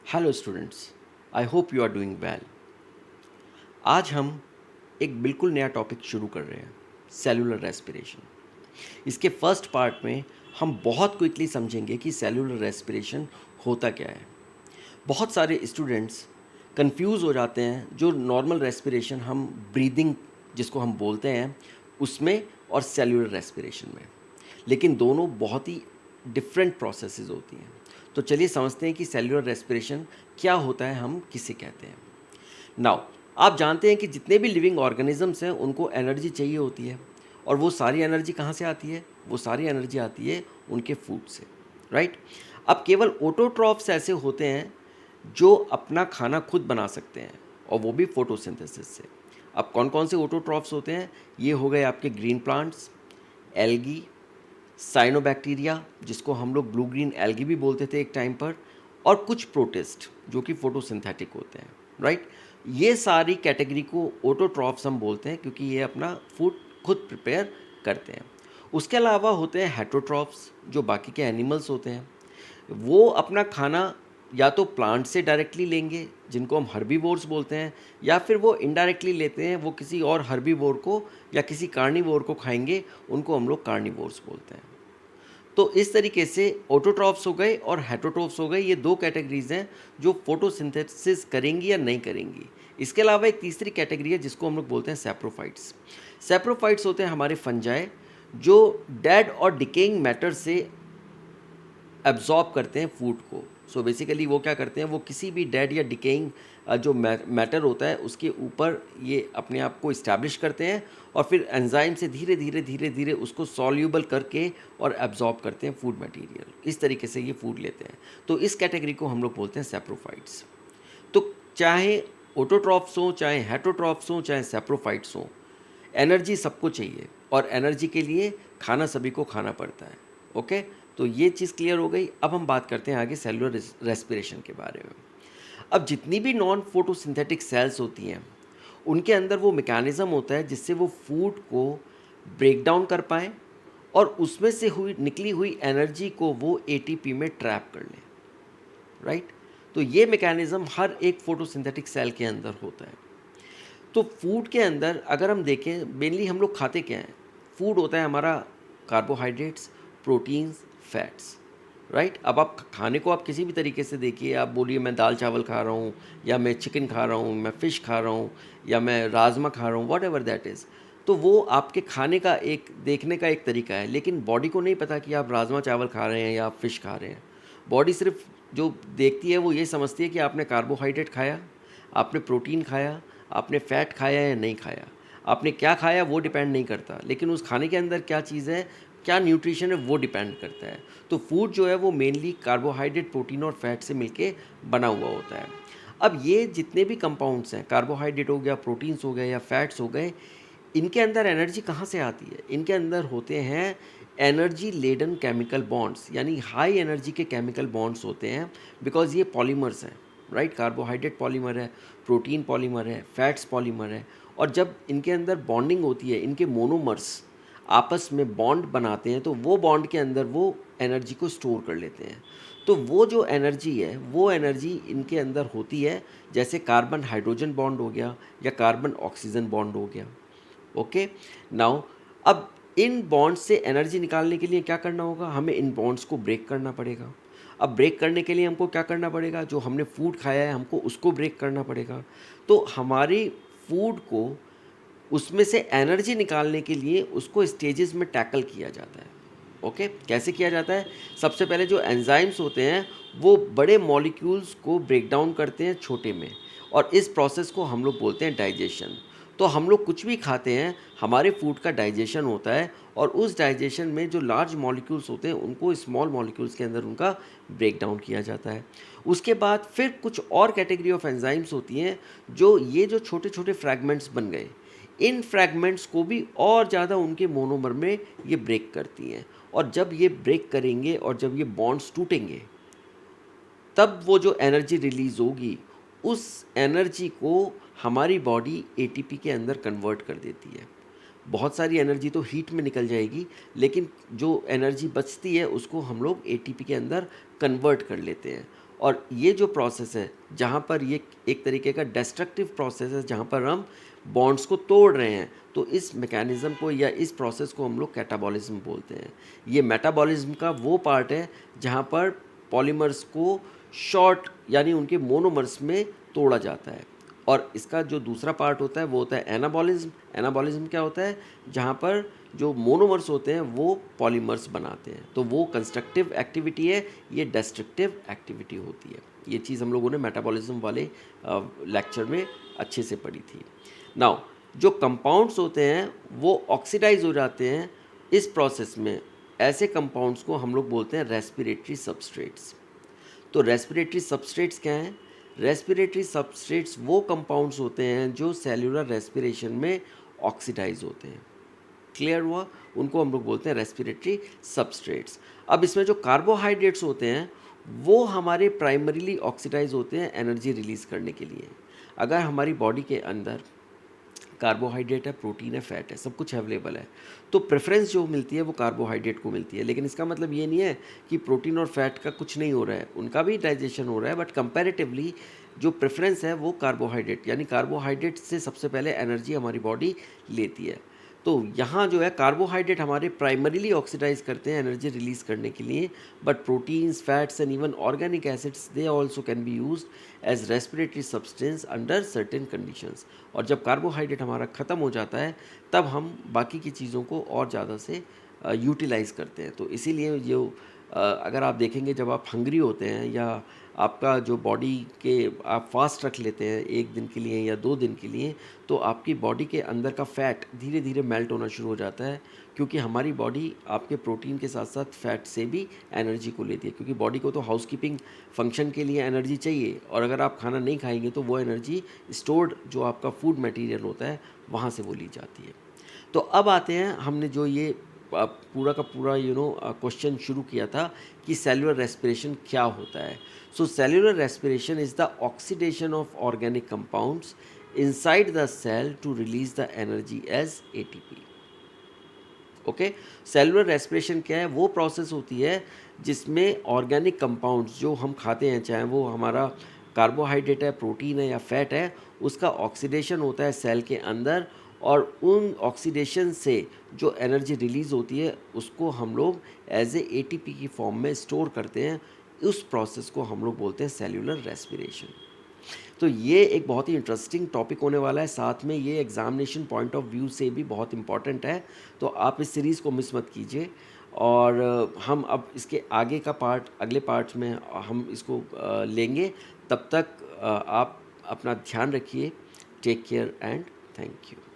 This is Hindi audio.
Hello students, I hope you are doing well. आज हम एक बिल्कुल नया टॉपिक शुरू कर रहे हैं, सेलुलर रेस्पिरेशन। इसके फर्स्ट पार्ट में हम बहुत क्विकली समझेंगे कि सेलुलर रेस्पिरेशन होता क्या है। बहुत सारे स्टूडेंट्स कंफ्यूज हो जाते हैं जो नॉर्मल रेस्पिरेशन हम ब्रीदिंग जिसको हम बोलते हैं उसमें और सेलुलर रेस्पिरेशन में, लेकिन दोनों बहुत ही डिफरेंट प्रोसेसेस होती हैं। तो चलिए समझते हैं कि सेलुलर रेस्पिरेशन क्या होता है, हम किसे कहते हैं। नाउ, आप जानते हैं कि जितने भी लिविंग ऑर्गेनिजम्स हैं उनको एनर्जी चाहिए होती है, और वो सारी एनर्जी कहाँ से आती है? वो सारी एनर्जी आती है उनके फूड से, राइट। अब केवल ऑटोट्रॉफ्स ऐसे होते हैं जो अपना खाना खुद बना सकते हैं, और वो भी फोटोसिंथेसिस से। अब कौन कौन से ऑटोट्रॉफ्स होते हैं? ये हो गए आपके ग्रीन प्लांट्स, एल्गी, साइनोबैक्टीरिया जिसको हम लोग ब्लू ग्रीन एल्गी भी बोलते थे एक टाइम पर, और कुछ प्रोटिस्ट जो कि फोटोसिंथेटिक होते हैं, राइट। ये सारी कैटेगरी को ऑटोट्रॉफ्स हम बोलते हैं क्योंकि ये अपना फूड खुद प्रिपेयर करते हैं। उसके अलावा होते हैं हेटरोट्रॉफ्स जो बाकी के एनिमल्स होते हैं। वो अपना खाना या तो प्लांट से डायरेक्टली लेंगे जिनको हम हर्बीवोर्स बोलते हैं, या फिर वो इनडायरेक्टली लेते हैं, वो किसी और हर्बीवोर को या किसी कार्निवोर को खाएंगे, उनको हम लोग कार्निवोर्स बोलते हैं। तो इस तरीके से ऑटोट्रॉफ्स हो गए और हेटरोट्रॉफ्स हो गए, ये दो कैटेगरीज हैं जो फोटोसिंथेसिस करेंगी या नहीं करेंगी। इसके अलावा एक तीसरी कैटेगरी है जिसको हम लोग बोलते हैं सैप्रोफाइट्स। सैप्रोफाइट्स होते हैं हमारे फंजाई जो डेड और डिकेइंग मैटर से एब्जॉर्ब करते हैं फूड को। सो बेसिकली वो क्या करते हैं, वो किसी भी डेड या डिकेइंग जो मैटर होता है उसके ऊपर ये अपने आप को इस्टेब्लिश करते हैं, और फिर एंजाइम से धीरे धीरे धीरे धीरे उसको सॉल्यूबल करके और एब्जॉर्ब करते हैं फूड मटेरियल। इस तरीके से ये फूड लेते हैं। तो इस कैटेगरी को हम लोग बोलते हैं सैप्रोफाइट्स। तो चाहे ऑटोट्रॉफ्स हों, चाहे हेटरोट्रॉफ्स हों, चाहे सैप्रोफाइट्स हों, एनर्जी सबको चाहिए, और एनर्जी के लिए खाना सभी को खाना पड़ता है। ओके, तो ये चीज़ क्लियर हो गई। अब हम बात करते हैं आगे सेलुलर रेस्पिरेशन के बारे में। अब जितनी भी नॉन फोटोसिंथेटिक सेल्स होती हैं उनके अंदर वो मैकेनिज़्म होता है जिससे वो फूड को ब्रेक डाउन कर पाएँ, और उसमें से हुई निकली हुई एनर्जी को वो एटीपी में ट्रैप कर लें, राइट। तो ये मैकेनिज़्म हर एक फोटोसिंथेटिक सेल के अंदर होता है। तो फूड के अंदर अगर हम देखें, मेनली हम लोग खाते क्या हैं? फूड होता है हमारा कार्बोहाइड्रेट्स, प्रोटीन्स, फैट्स, राइट। अब आप खाने को आप किसी भी तरीके से देखिए, आप बोलिए मैं दाल चावल खा रहा हूँ, या मैं चिकन खा रहा हूँ, मैं फ़िश खा रहा हूँ, या मैं राजमा खा रहा हूँ, वॉट एवर दैट इज़। तो वो आपके खाने का एक देखने का एक तरीका है, लेकिन बॉडी को नहीं पता कि आप राजमा चावल खा रहे हैं या आप फ़िश खा रहे हैं। बॉडी सिर्फ जो देखती है वो ये समझती है कि आपने कार्बोहाइड्रेट खाया, आपने प्रोटीन खाया, आपने फ़ैट खाया या नहीं खाया। आपने क्या खाया वो डिपेंड नहीं करता, लेकिन उस खाने के अंदर क्या चीज़ है, क्या न्यूट्रिशन है, वो डिपेंड करता है। तो फूड जो है वो मेनली कार्बोहाइड्रेट, प्रोटीन और फैट से मिलके बना हुआ होता है। अब ये जितने भी कंपाउंड्स हैं, कार्बोहाइड्रेट हो गया, प्रोटीन्स हो गए या फैट्स हो गए, इनके अंदर एनर्जी कहाँ से आती है? इनके अंदर होते हैं एनर्जी लेडन केमिकल बॉन्ड्स, यानी हाई एनर्जी के केमिकल बॉन्ड्स होते हैं, बिकॉज ये पॉलीमर्स हैं, राइट। कार्बोहाइड्रेट पॉलीमर है, प्रोटीन पॉलीमर है, फैट्स पॉलीमर है, और जब इनके अंदर बॉन्डिंग होती है, इनके मोनोमर्स आपस में बॉन्ड बनाते हैं, तो वो बॉन्ड के अंदर वो एनर्जी को स्टोर कर लेते हैं। तो वो जो एनर्जी है वो एनर्जी इनके अंदर होती है, जैसे कार्बन हाइड्रोजन बॉन्ड हो गया या कार्बन ऑक्सीजन बॉन्ड हो गया। ओके, नाउ अब इन बॉन्ड्स से एनर्जी निकालने के लिए क्या करना होगा? हमें इन बॉन्ड्स को ब्रेक करना पड़ेगा। अब ब्रेक करने के लिए हमको क्या करना पड़ेगा? जो हमने फूड खाया है हमको उसको ब्रेक करना पड़ेगा। तो हमारी फूड को उसमें से एनर्जी निकालने के लिए उसको स्टेजेस में टैकल किया जाता है। ओके, कैसे किया जाता है? सबसे पहले जो एंजाइम्स होते हैं वो बड़े मॉलिक्यूल्स को ब्रेक डाउन करते हैं छोटे में, और इस प्रोसेस को हम लोग बोलते हैं डाइजेशन। तो हम लोग कुछ भी खाते हैं, हमारे फूड का डाइजेशन होता है, और उस डाइजेशन में जो लार्ज मॉलिक्यूल्स होते हैं उनको स्मॉल मॉलिक्यूल्स के अंदर उनका ब्रेक डाउन किया जाता है। उसके बाद फिर कुछ और कैटेगरी ऑफ एंजाइम्स होती हैं जो ये जो छोटे छोटे फ्रैगमेंट्स बन गए, इन फ्रैगमेंट्स को भी और ज़्यादा उनके मोनोमर में ये ब्रेक करती हैं, और जब ये ब्रेक करेंगे और जब ये बॉन्ड्स टूटेंगे, तब वो जो एनर्जी रिलीज़ होगी, उस एनर्जी को हमारी बॉडी एटीपी के अंदर कन्वर्ट कर देती है। बहुत सारी एनर्जी तो हीट में निकल जाएगी, लेकिन जो एनर्जी बचती है उसको हम लोग एटीपी के अंदर कन्वर्ट कर लेते हैं, और ये जो प्रोसेस है, जहाँ पर ये एक तरीके का डिस्ट्रक्टिव प्रोसेस है, जहाँ पर हम बॉन्ड्स को तोड़ रहे हैं, तो इस मैकेनिज़्म को या इस प्रोसेस को हम लोग कैटाबॉलिज्म बोलते हैं। ये मेटाबॉलिज्म का वो पार्ट है जहाँ पर पॉलीमर्स को शॉर्ट यानी उनके मोनोमर्स में तोड़ा जाता है। और इसका जो दूसरा पार्ट होता है वो होता है एनाबॉलिज्म। एनाबॉलिज्म क्या होता है? जहाँ पर जो मोनोमर्स होते हैं वो पॉलीमर्स बनाते हैं। तो वो कंस्ट्रक्टिव एक्टिविटी है, ये डिस्ट्रक्टिव एक्टिविटी होती है। ये चीज़ हम लोगों ने मेटाबॉलिज्म वाले लेक्चर में अच्छे से पढ़ी थी। नाउ जो कंपाउंड्स होते हैं वो ऑक्सीडाइज हो जाते हैं इस प्रोसेस में। ऐसे कंपाउंड्स को हम लोग बोलते हैं रेस्पिरेटरी सबस्ट्रेट्स। तो रेस्पिरेटरी सबस्ट्रेट्स क्या हैं? रेस्पिरेटरी सबस्ट्रेट्स वो कंपाउंड्स होते हैं जो सेल्यूलर रेस्पिरेशन में ऑक्सीडाइज होते हैं। क्लियर हुआ? उनको हम लोग बोलते हैं रेस्पिरेटरी सबस्ट्रेट्स। अब इसमें जो कार्बोहाइड्रेट्स होते हैं वो हमारे प्राइमरीली ऑक्सीडाइज होते हैं एनर्जी रिलीज़ करने के लिए। अगर हमारी बॉडी के अंदर कार्बोहाइड्रेट है, प्रोटीन है, फैट है, सब कुछ अवेलेबल है, तो प्रेफरेंस जो मिलती है वो कार्बोहाइड्रेट को मिलती है। लेकिन इसका मतलब ये नहीं है कि प्रोटीन और फैट का कुछ नहीं हो रहा है, उनका भी डाइजेशन हो रहा है, बट कंपैरेटिवली जो प्रेफरेंस है वो कार्बोहाइड्रेट, यानी कार्बोहाइड्रेट से सबसे पहले एनर्जी हमारी बॉडी लेती है। तो यहाँ जो है कार्बोहाइड्रेट हमारे प्राइमरीली ऑक्सीडाइज करते हैं एनर्जी रिलीज करने के लिए, but proteins, fats and even organic acids they also can be used as respiratory substance under certain conditions. और जब कार्बोहाइड्रेट हमारा ख़त्म हो जाता है तब हम बाकी की चीज़ों को और ज़्यादा से यूटिलाइज़ करते हैं। तो इसीलिए जो अगर आप देखेंगे जब आप हंग्री होते हैं या आपका जो बॉडी के आप फास्ट रख लेते हैं 1 दिन के लिए या 2 दिन के लिए, तो आपकी बॉडी के अंदर का फ़ैट धीरे धीरे मेल्ट होना शुरू हो जाता है, क्योंकि हमारी बॉडी आपके प्रोटीन के साथ साथ फैट से भी एनर्जी को लेती है, क्योंकि बॉडी को तो हाउसकीपिंग फंक्शन के लिए एनर्जी चाहिए, और अगर आप खाना नहीं खाएंगे तो वो एनर्जी स्टोर्ड जो आपका फूड मटेरियल होता है वहाँ से वो ली जाती है। तो अब आते हैं, हमने जो ये पूरा का पूरा क्वेश्चन शुरू किया था कि सेल्युलर रेस्पिरेशन क्या होता है। So cellular respiration is the oxidation of organic compounds inside the cell to release the energy as ATP. Okay, cellular respiration क्या है? वो प्रोसेस होती है जिसमें ऑर्गेनिक कंपाउंड्स जो हम खाते हैं, चाहे वो हमारा कार्बोहाइड्रेट है, प्रोटीन है या फैट है, उसका ऑक्सीडेशन होता है सेल के अंदर, और उन ऑक्सीडेशन से जो एनर्जी रिलीज़ होती है उसको हम लोग एज ए एटीपी की फॉर्म में स्टोर करते हैं। उस प्रोसेस को हम लोग बोलते हैं सेल्युलर रेस्पिरेशन। तो ये एक बहुत ही इंटरेस्टिंग टॉपिक होने वाला है, साथ में ये एग्जामिनेशन पॉइंट ऑफ व्यू से भी बहुत इंपॉर्टेंट है। तो आप इस सीरीज़ को मिस मत कीजिए, और हम अब इसके आगे का पार्ट अगले पार्ट में हम इसको लेंगे। तब तक आप अपना ध्यान रखिए। Take care and thank you.